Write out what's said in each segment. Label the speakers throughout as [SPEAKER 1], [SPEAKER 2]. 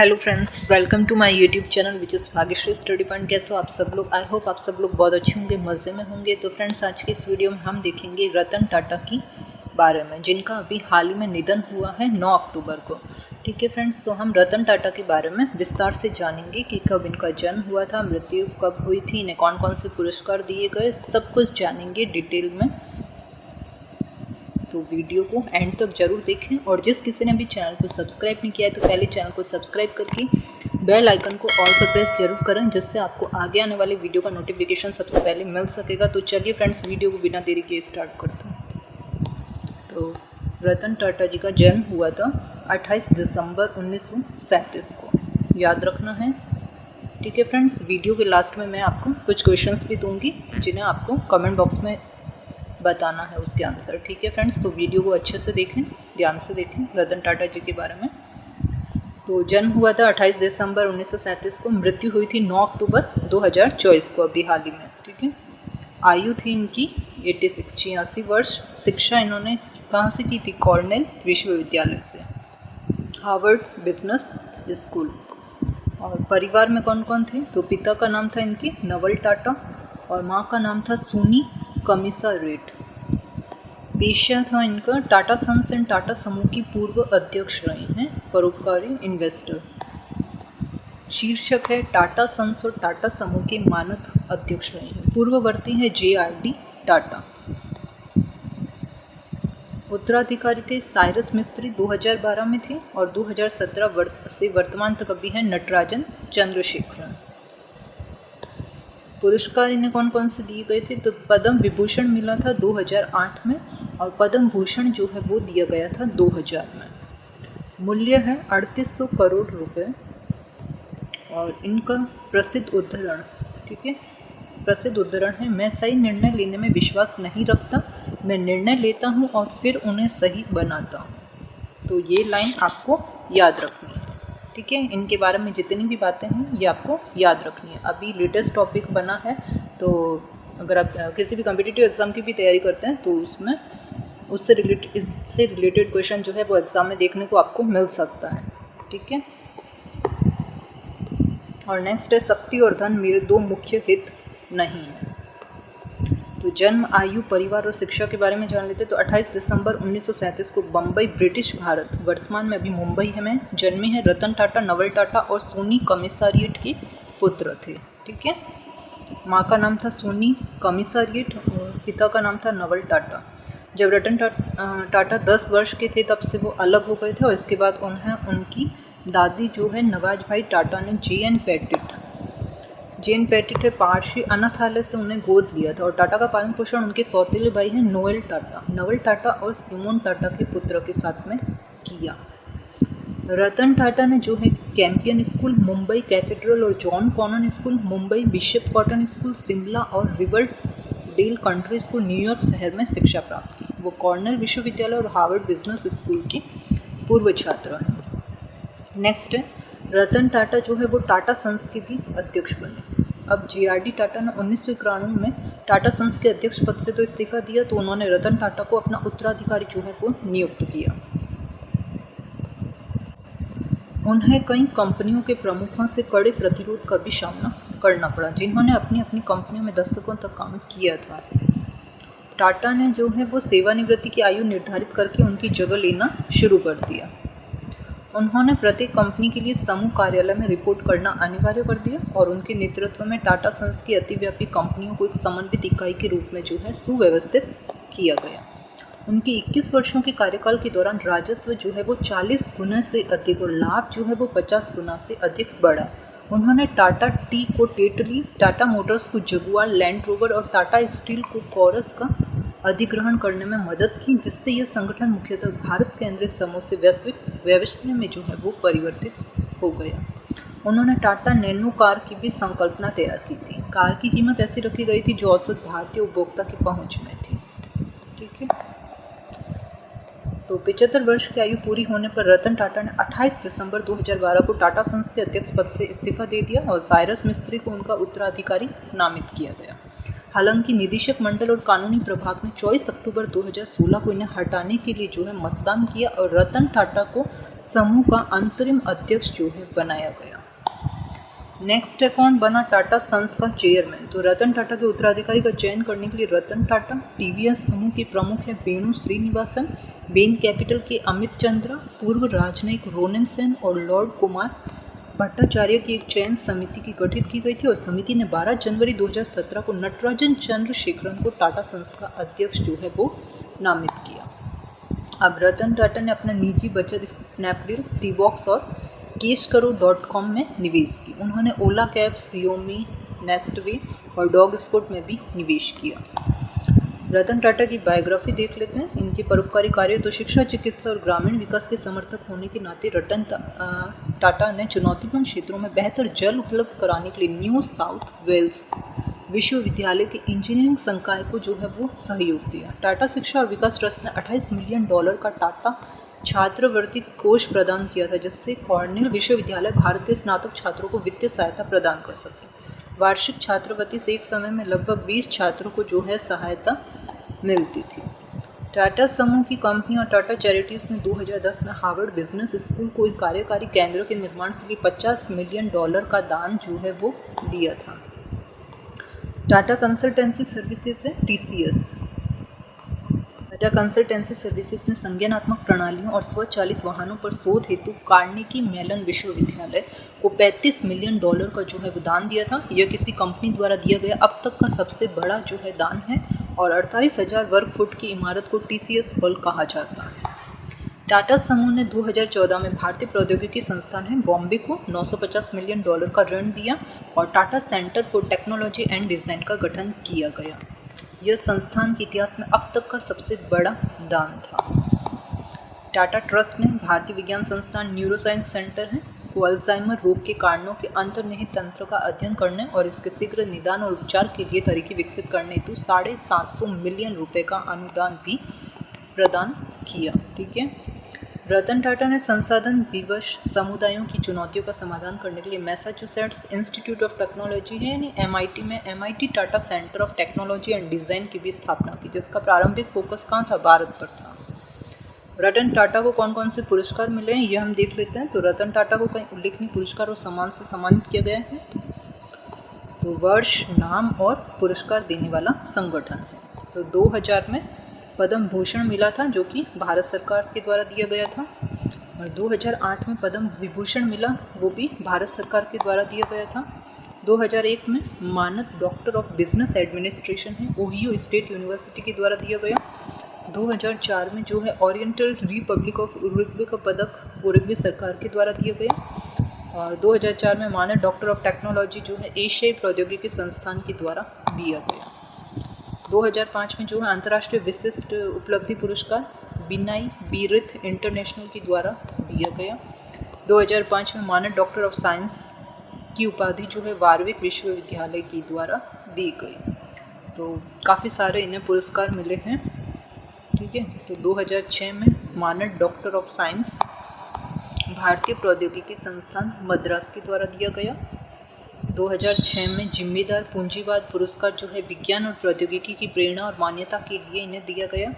[SPEAKER 1] Hello friends, welcome to my YouTube channel which is Bhagyashree study point. कैसे हो आप सब लोग? आई होप आप सब लोग बहुत अच्छे होंगे, मज़े में होंगे। तो फ्रेंड्स, आज की इस वीडियो में हम देखेंगे रतन टाटा की बारे में, जिनका अभी हाल ही में निधन हुआ है 9 अक्टूबर को। ठीक है फ्रेंड्स, तो हम रतन टाटा के बारे में विस्तार से जानेंगे कि कब इनका जन्म हुआ था, मृत्यु कब हुई थी, इन्हें कौन कौन से पुरस्कार दिए गए, सब कुछ जानेंगे डिटेल में। तो वीडियो को एंड तक जरूर देखें, और जिस किसी ने भी चैनल को सब्सक्राइब नहीं किया है तो पहले चैनल को सब्सक्राइब करके बेल आइकन को ऑल पर प्रेस जरूर करें, जिससे आपको आगे आने वाले वीडियो का नोटिफिकेशन सबसे पहले मिल सकेगा। तो चलिए फ्रेंड्स, वीडियो को बिना देरी के स्टार्ट करते हैं। तो रतन टाटा जी का जन्म हुआ था 28 दिसंबर 1937 को, याद रखना है। ठीक है फ्रेंड्स, वीडियो के लास्ट में मैं आपको कुछ क्वेश्चंस भी दूंगी, जिन्हें आपको कमेंट बॉक्स में बताना है उसके आंसर। ठीक है फ्रेंड्स, तो वीडियो को अच्छे से देखें, ध्यान से देखें रतन टाटा जी के बारे में। तो जन्म हुआ था 28 दिसंबर 1937 को, मृत्यु हुई थी 9 अक्टूबर 2024 को, अभी हाल ही में। ठीक है, आयु थी इनकी 86 वर्ष। शिक्षा इन्होंने कहाँ से की थी? कॉर्नेल विश्वविद्यालय से, हार्वर्ड बिजनेस स्कूल। और परिवार में कौन कौन थे? तो पिता का नाम था इनके नवल टाटा और माँ का नाम था सुनी कमिसारेट। पेशा था इनका टाटा सन्स एंड टाटा समूह की पूर्व अध्यक्ष रहे हैं, परोपकारी इन्वेस्टर। शीर्षक है टाटा सन्स और टाटा समूह के मानद अध्यक्ष रहे हैं। पूर्ववर्ती है JRD टाटा। उत्तराधिकारी थे साइरस मिस्त्री, 2012 में थे, और 2017 से वर्तमान तक अभी है नटराजन चंद्रशेखरन। पुरस्कार इन्हें कौन कौन से दिए गए थे? तो पद्म विभूषण मिला था 2008 में, और पद्म भूषण जो है वो दिया गया था 2000 में। मूल्य है 3800 करोड़ रुपए। और इनका प्रसिद्ध उद्धरण, ठीक है, प्रसिद्ध उद्धरण है, मैं सही निर्णय लेने में विश्वास नहीं रखता, मैं निर्णय लेता हूँ और फिर उन्हें सही बनाता हूँ। तो ये लाइन आपको याद रखनी है। ठीक है, इनके बारे में जितनी भी बातें हैं ये आपको याद रखनी है। अभी लेटेस्ट टॉपिक बना है, तो अगर आप किसी भी कॉम्पिटिटिव एग्ज़ाम की भी तैयारी करते हैं तो उसमें इससे रिलेटेड क्वेश्चन जो है वो एग्ज़ाम में देखने को आपको मिल सकता है। ठीक है, और नेक्स्ट है शक्ति और धन मेरे दो मुख्य हित नहीं है। तो जन्म, आयु, परिवार और शिक्षा के बारे में जान लेते हैं। तो 28 दिसंबर 1937 को बम्बई, ब्रिटिश भारत, वर्तमान में अभी मुंबई में जन्मे हैं रतन टाटा, नवल टाटा और सोनी कमिसारिएट के पुत्र थे। ठीक है, माँ का नाम था सोनी कमिसारिएट और पिता का नाम था नवल टाटा। जब रतन टाटा 10 वर्ष के थे तब से वो अलग हो गए थे, और इसके बाद उन्हें उनकी दादी जो है नवाज भाई टाटा ने जेन पैटिट है पारसी अनाथालय से उन्हें गोद लिया था। और टाटा का पालन पोषण उनके सौतेले भाई हैं नवल टाटा और सिमोन टाटा के पुत्र के साथ में किया। रतन टाटा ने जो है कैंपियन स्कूल मुंबई, कैथेड्रल और John Connon school Mumbai, Bishop Cotton school Shimla और रिवरडेल कंट्री स्कूल न्यूयॉर्क शहर में शिक्षा प्राप्त की। वो कॉर्नेल विश्वविद्यालय और हार्वर्ड बिजनेस स्कूल के पूर्व छात्र हैं। नेक्स्ट है, रतन टाटा जो है वो टाटा सन्स के भी अध्यक्ष बने। अब JRD टाटा ने 1991 में टाटा सन्स के अध्यक्ष पद से तो इस्तीफा दिया, तो उन्होंने रतन टाटा को अपना उत्तराधिकारी जो है वो नियुक्त किया। उन्हें कई कंपनियों के प्रमुखों से कड़े प्रतिरोध का भी सामना करना पड़ा, जिन्होंने अपनी अपनी कंपनियों में दशकों तक काम किया था। टाटा ने जो है वो सेवानिवृत्ति की आयु निर्धारित करके उनकी जगह लेना शुरू कर दिया। उन्होंने प्रत्येक कंपनी के लिए समूह कार्यालय में रिपोर्ट करना अनिवार्य कर दिया, और उनके नेतृत्व में टाटा सन्स की अतिव्यापी कंपनियों को एक समन्वित इकाई के रूप में जो है सुव्यवस्थित किया गया। उनके 21 वर्षों के कार्यकाल के दौरान राजस्व जो है वो 40 गुना से अधिक और लाभ जो है वो 50 गुना से अधिक बढ़ा। उन्होंने टाटा टी को टेटली, टाटा मोटर्स को जगुआर लैंड रोवर और टाटा स्टील को कोरस का अधिग्रहण करने में मदद की, जिससे यह संगठन मुख्यतः भारत केंद्रित समूह से वैश्विक व्यवस्था में जो है वो परिवर्तित हो गया। उन्होंने टाटा नैनो कार की भी संकल्पना तैयार की थी। कार की कीमत ऐसी रखी गई थी जो औसत भारतीय उपभोक्ता की पहुंच में थी। ठीक है, तो 75 वर्ष की आयु पूरी होने पर रतन टाटा ने 28 दिसंबर 2012 को टाटा सन्स के अध्यक्ष पद से इस्तीफा दे दिया, और साइरस मिस्त्री को उनका उत्तराधिकारी नामित किया गया। हालांकि निदेशक मंडल और कानूनी प्रभाग ने 24 अक्टूबर 2016 को इन्हें हटाने के लिए जो है मतदान किया और रतन टाटा को समूह का अंतरिम अध्यक्ष जो है बनाया गया। नेक्स्ट है कौन बना टाटा सन्स का चेयरमैन। तो रतन टाटा के उत्तराधिकारी का चयन करने के लिए रतन टाटा, टीवीएस समूह के प्रमुख हैं वेणु श्रीनिवासन, बेन कैपिटल के अमित चंद्रा, पूर्व राजनयिक रोनेन सेन और लॉर्ड कुमार भट्टाचार्य की एक चयन समिति की गठित की गई थी और समिति ने 12 जनवरी 2017 को नटराजन चंद्रशेखरन को टाटा सन्स का अध्यक्ष जो है वो नामित किया। अब रतन टाटा ने अपना निजी बचत स्नैपडील, टीबॉक्स और cashkaro.com में निवेश की। उन्होंने ओला कैब, सियोमी, नेस्टवे और डॉग स्पोर्ट में भी निवेश किया। रतन टाटा की बायोग्राफी देख लेते हैं। इनके परोपकारी कार्य तो शिक्षा, चिकित्सा और ग्रामीण विकास के समर्थक होने के नाते रतन टाटा ने चुनौतीपूर्ण क्षेत्रों में बेहतर जल उपलब्ध कराने के लिए न्यू साउथ वेल्स विश्वविद्यालय के इंजीनियरिंग संकाय को जो है वो सहयोग दिया। टाटा शिक्षा और विकास ट्रस्ट ने $28 मिलियन का टाटा छात्रवृत्ति कोष प्रदान किया था, जिससे कॉर्नेल विश्वविद्यालय भारत के स्नातक छात्रों को वित्तीय सहायता प्रदान कर सके। वार्षिक छात्रवृत्ति से एक समय में लगभग 20 छात्रों को जो है सहायता मिलती थी। टाटा समूह की कंपनी और टाटा चैरिटीज़ ने 2010 में हार्वर्ड बिजनेस स्कूल को एक कार्यकारी केंद्र के निर्माण के लिए $50 मिलियन का दान जो है वो दिया था। टाटा कंसल्टेंसी सर्विसेज है TCS। टाटा कंसल्टेंसी सर्विसेज ने संज्ञानात्मक प्रणालियों और स्वचालित वाहनों पर शोध हेतु कार्नेगी मेलन विश्वविद्यालय को $35 मिलियन का जो है वो दान दिया था। यह किसी कंपनी द्वारा दिया गया अब तक का सबसे बड़ा जो है दान है और 48,000 वर्ग फुट की इमारत को TCS हॉल कहा जाता है। टाटा समूह ने 2014 में भारतीय प्रौद्योगिकी संस्थान है बॉम्बे को $950 मिलियन का ऋण दिया और Tata centre for technology and design का गठन किया गया। यह संस्थान के इतिहास में अब तक का सबसे बड़ा दान था। टाटा ट्रस्ट ने भारतीय विज्ञान संस्थान न्यूरोसाइंस सेंटर है को अल्जाइमर रोग के कारणों के अंतर्निहित तंत्र का अध्ययन करने और इसके शीघ्र निदान और उपचार के लिए तरीके विकसित करने हेतु $750 मिलियन का अनुदान भी प्रदान किया। ठीक है। रतन टाटा ने संसाधन विवश समुदायों की चुनौतियों का समाधान करने के लिए मैसाचुसेट्स इंस्टीट्यूट ऑफ टेक्नोलॉजी है यानी MIT में MIT Tata centre of technology and design की भी स्थापना की, जिसका प्रारंभिक फोकस कहाँ था? भारत पर था। रतन टाटा को कौन कौन से पुरस्कार मिले हैं ये हम देख लेते हैं। तो रतन टाटा को कई उल्लेखनीय पुरस्कार और सम्मान से सम्मानित किया गया है। तो वर्ष, नाम और पुरस्कार देने वाला संगठन है। तो 2000 में पद्म भूषण मिला था जो कि भारत सरकार के द्वारा दिया गया था और 2008 में पद्म विभूषण मिला, वो भी भारत सरकार के द्वारा दिया गया था। 2001 में मानद डॉक्टर ऑफ बिजनेस एडमिनिस्ट्रेशन है ओहियो स्टेट यूनिवर्सिटी के द्वारा दिया गया। 2004 में जो है ओरिएंटल रिपब्लिक ऑफ उरुग्वे का पदक उरुग्वे सरकार के द्वारा दिया गया और 2004 में मानद डॉक्टर ऑफ टेक्नोलॉजी जो है एशियाई प्रौद्योगिकी संस्थान के द्वारा दिया गया। 2005 में जो है अंतर्राष्ट्रीय विशिष्ट उपलब्धि पुरस्कार बिनाई बीरिथ इंटरनेशनल के द्वारा दिया गया। 2005 में मानद डॉक्टर ऑफ साइंस की उपाधि जो है वारविक विश्वविद्यालय के द्वारा दी गई। तो काफ़ी सारे इन्हें पुरस्कार मिले हैं। ठीक है। तो 2006 में मानद डॉक्टर ऑफ साइंस भारतीय प्रौद्योगिकी संस्थान मद्रास के द्वारा दिया गया। 2006 में जिम्मेदार पूंजीवाद पुरस्कार जो है विज्ञान और प्रौद्योगिकी की प्रेरणा और मान्यता के लिए इन्हें दिया गया।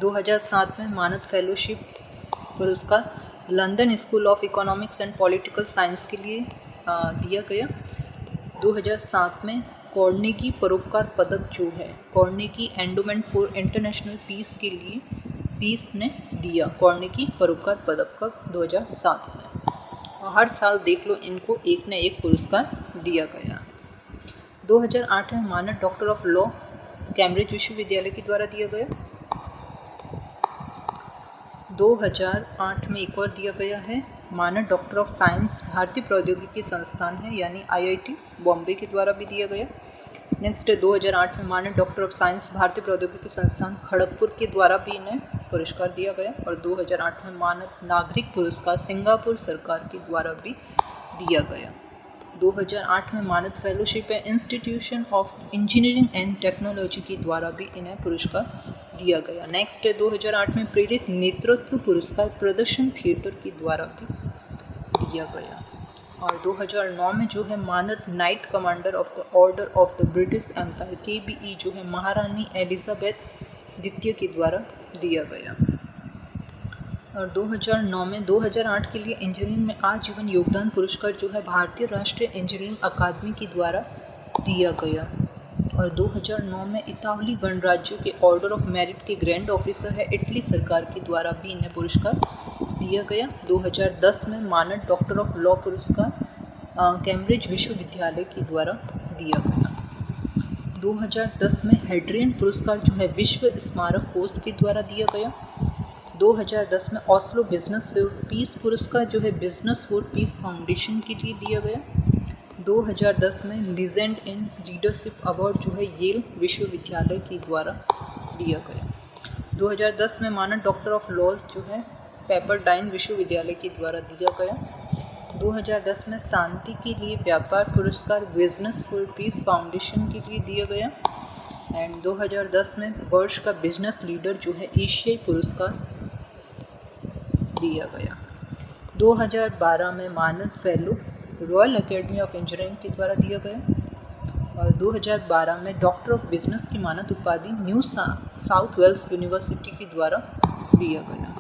[SPEAKER 1] 2007 में मानद फेलोशिप पुरस्कार London school of economics and political science के लिए दिया गया। 2007 में कार्नेगी परोपकार पदक जो है Carnegie endowment for international peace के लिए पीस ने दिया कार्नेगी परोपकार पदक का 2007 में। और हर साल देख लो इनको एक न एक पुरस्कार दिया गया। 2008 में मानद डॉक्टर ऑफ लॉ कैम्ब्रिज विश्वविद्यालय के द्वारा दिया गया। 2008 में एक और दिया गया है मानद डॉक्टर ऑफ साइंस भारतीय प्रौद्योगिकी संस्थान है यानी IIT बॉम्बे के द्वारा भी दिया गया। नेक्स्ट 2008 में मानद डॉक्टर ऑफ साइंस भारतीय प्रौद्योगिकी संस्थान खड़गपुर के द्वारा भी इन्हें पुरस्कार दिया गया और 2008 में मानद नागरिक पुरस्कार सिंगापुर सरकार के द्वारा भी दिया गया। 2008 में मानद फेलोशिप है institution of engineering and technology के द्वारा भी इन्हें पुरस्कार दिया गया। नेक्स्ट है 2008 में प्रेरित नेतृत्व पुरस्कार प्रदर्शन थिएटर के द्वारा भी दिया गया। और 2009 में जो है मानद knight commander of the order of the British empire KBE जो है महारानी एलिजाबेथ द्वितीय के द्वारा दिया गया। और 2009 में 2008 के लिए इंजीनियरिंग में आजीवन योगदान पुरस्कार जो है भारतीय राष्ट्रीय इंजीनियरिंग अकादमी के द्वारा दिया गया। और 2009 में इतालवी गणराज्य के ऑर्डर ऑफ मेरिट के ग्रैंड ऑफिसर है इटली सरकार के द्वारा भी इन्हें पुरस्कार दिया गया। 2010 में मानद डॉक्टर ऑफ लॉ पुरस्कार कैम्ब्रिज विश्वविद्यालय के द्वारा दिया गया। 2010 में हेड्रियन पुरस्कार जो है विश्व स्मारक कोष के द्वारा दिया गया। 2010 में ऑस्लो बिजनेस फॉर पीस पुरस्कार जो है बिजनेस फॉर पीस फाउंडेशन के लिए दिया गया। 2010 में लीजेंड इन लीडरशिप अवार्ड जो है येल विश्वविद्यालय के द्वारा दिया गया। 2010 में मानद डॉक्टर ऑफ लॉज जो है पेपरडाइन विश्वविद्यालय के द्वारा दिया गया। 2010 में शांति के लिए व्यापार पुरस्कार बिजनेस फॉर पीस फाउंडेशन के लिए दिया गया। एंड 2010 में वर्ष का बिजनेस लीडर जो है एशियाई पुरस्कार दिया गया। 2012 में मानद fellow royal academy of engineering के द्वारा दिया गया। और 2012 में डॉक्टर ऑफ बिजनेस की मानद उपाधि न्यू साउथ वेल्स यूनिवर्सिटी के द्वारा दिया गया।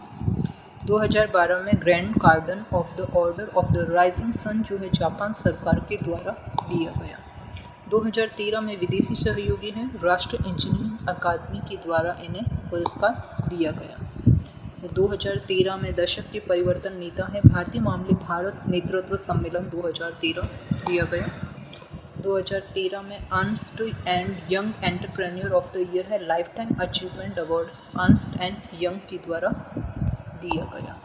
[SPEAKER 1] 2012 में grand cordon of the order of the rising sun जो है जापान सरकार के द्वारा दिया गया। 2013 में विदेशी सहयोगी हैं राष्ट्रीय इंजीनियरिंग अकादमी के द्वारा इन्हें पुरस्कार दिया गया। 2013 में दशक के परिवर्तन नेता है भारतीय मामले भारत नेतृत्व सम्मेलन 2013 दिया गया। 2013 में Ernst and Young entrepreneur of the year है life time achievement award Ernst and Young के द्वारा दिया गया।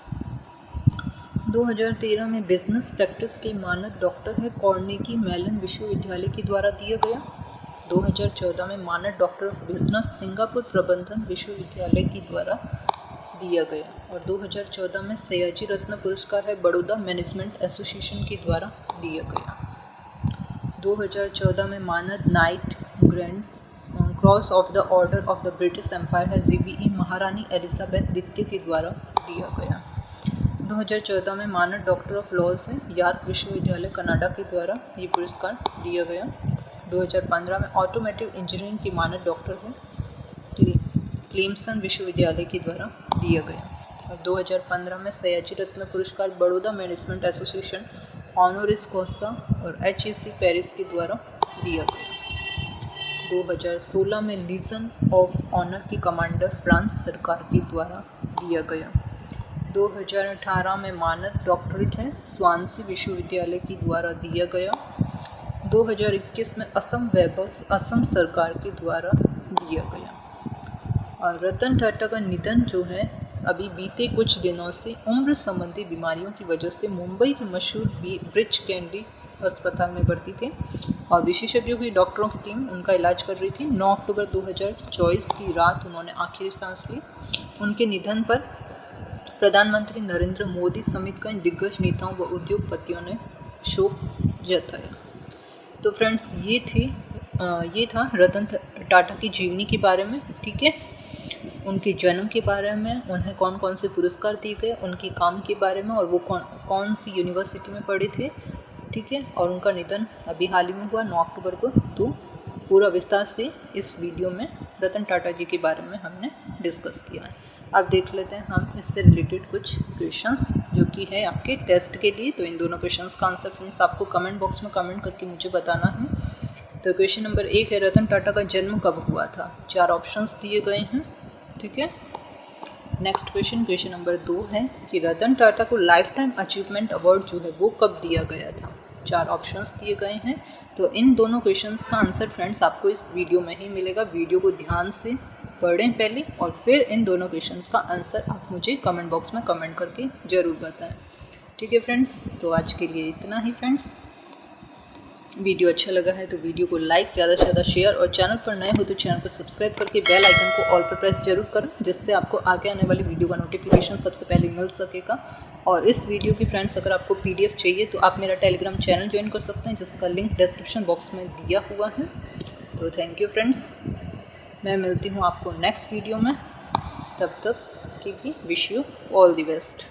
[SPEAKER 1] 2013 में बिजनेस प्रैक्टिस के मानद डॉक्टर है कॉर्नेगी मेलन विश्वविद्यालय के द्वारा दिया गया। 2014 में मानद डॉक्टर ऑफ बिजनेस सिंगापुर प्रबंधन विश्वविद्यालय के द्वारा दिया गया। और 2014 में सयाजी रत्न पुरस्कार है बड़ौदा मैनेजमेंट एसोसिएशन के द्वारा दिया गया। 2014 में मानद knight grand cross of the order of the British empire है GBE महारानी एलिजाबेथ द्वितीय के द्वारा दिया गया। 2014 में मानद डॉक्टर ऑफ लॉज है यॉर्क विश्वविद्यालय कनाडा के द्वारा ये पुरस्कार दिया गया। 2015 में ऑटोमेटिव इंजीनियरिंग की मानद डॉक्टर है क्लेमसन विश्वविद्यालय के द्वारा दिया गया। और 2015 में सयाजी रत्न पुरस्कार बड़ौदा मैनेजमेंट एसोसिएशन ऑनोरिस कॉसा और HEC पेरिस के द्वारा दिया गया। 2016 में लीजन ऑफ ऑनर की कमांडर फ्रांस सरकार के द्वारा दिया गया। 2018 में मानद डॉक्टरेट है स्वानसी विश्वविद्यालय के द्वारा दिया गया। 2021 में असम वैभव असम सरकार के द्वारा दिया गया। और रतन टाटा का निधन जो है अभी बीते कुछ दिनों से उम्र संबंधी बीमारियों की वजह से मुंबई के मशहूर ब्रिच कैंडी अस्पताल में भर्ती थे और विशेषज्ञों की डॉक्टरों की टीम उनका इलाज कर रही थी। 9 अक्टूबर 2024 की रात उन्होंने आखिरी सांस ली। उनके निधन पर प्रधानमंत्री नरेंद्र मोदी समेत कई दिग्गज नेताओं व उद्योगपतियों ने शोक जताया। तो फ्रेंड्स ये था रतन टाटा की जीवनी के बारे में, ठीक है, उनके जन्म के बारे में, उन्हें कौन कौन से पुरस्कार दिए गए, उनके काम के बारे में और वो कौन सी यूनिवर्सिटी में पढ़े थे, ठीक है, और उनका निधन अभी हाल ही में हुआ 9 अक्टूबर को। तो पूरा विस्तार से इस वीडियो में रतन टाटा जी के बारे में हमने डिस्कस किया है। अब देख लेते हैं हम इससे रिलेटेड कुछ क्वेश्चंस जो कि है आपके टेस्ट के लिए। तो इन दोनों क्वेश्चंस का आंसर फ्रेंड्स आपको कमेंट बॉक्स में कमेंट करके मुझे बताना है। तो क्वेश्चन नंबर 1 है रतन टाटा का जन्म कब हुआ था? 4 ऑप्शंस दिए गए हैं, ठीक है। नेक्स्ट क्वेश्चन नंबर 2 है कि रतन टाटा को लाइफ टाइम अचीवमेंट अवार्ड जो है वो कब दिया गया था? 4 ऑप्शंस दिए गए हैं। तो इन दोनों क्वेश्चंस का आंसर फ्रेंड्स आपको इस वीडियो में ही मिलेगा। वीडियो को ध्यान से पढ़ें पहले और फिर इन दोनों क्वेश्चंस का आंसर आप मुझे कमेंट बॉक्स में कमेंट करके ज़रूर बताएं, ठीक है फ्रेंड्स। तो आज के लिए इतना ही फ्रेंड्स। वीडियो अच्छा लगा है तो वीडियो को लाइक, ज़्यादा से ज़्यादा शेयर और चैनल पर नए हो तो चैनल को सब्सक्राइब करके बेल आइकन को ऑल पर प्रेस जरूर करें, जिससे आपको आगे आने वाली वीडियो का नोटिफिकेशन सबसे पहले मिल सकेगा। और इस वीडियो की फ्रेंड्स अगर आपको PDF चाहिए तो आप मेरा टेलीग्राम चैनल ज्वाइन कर सकते हैं, जिसका लिंक डिस्क्रिप्शन बॉक्स में दिया हुआ है। तो थैंक यू फ्रेंड्स, मैं मिलती हूँ आपको नेक्स्ट वीडियो में। तब तक के लिए wish you all the best.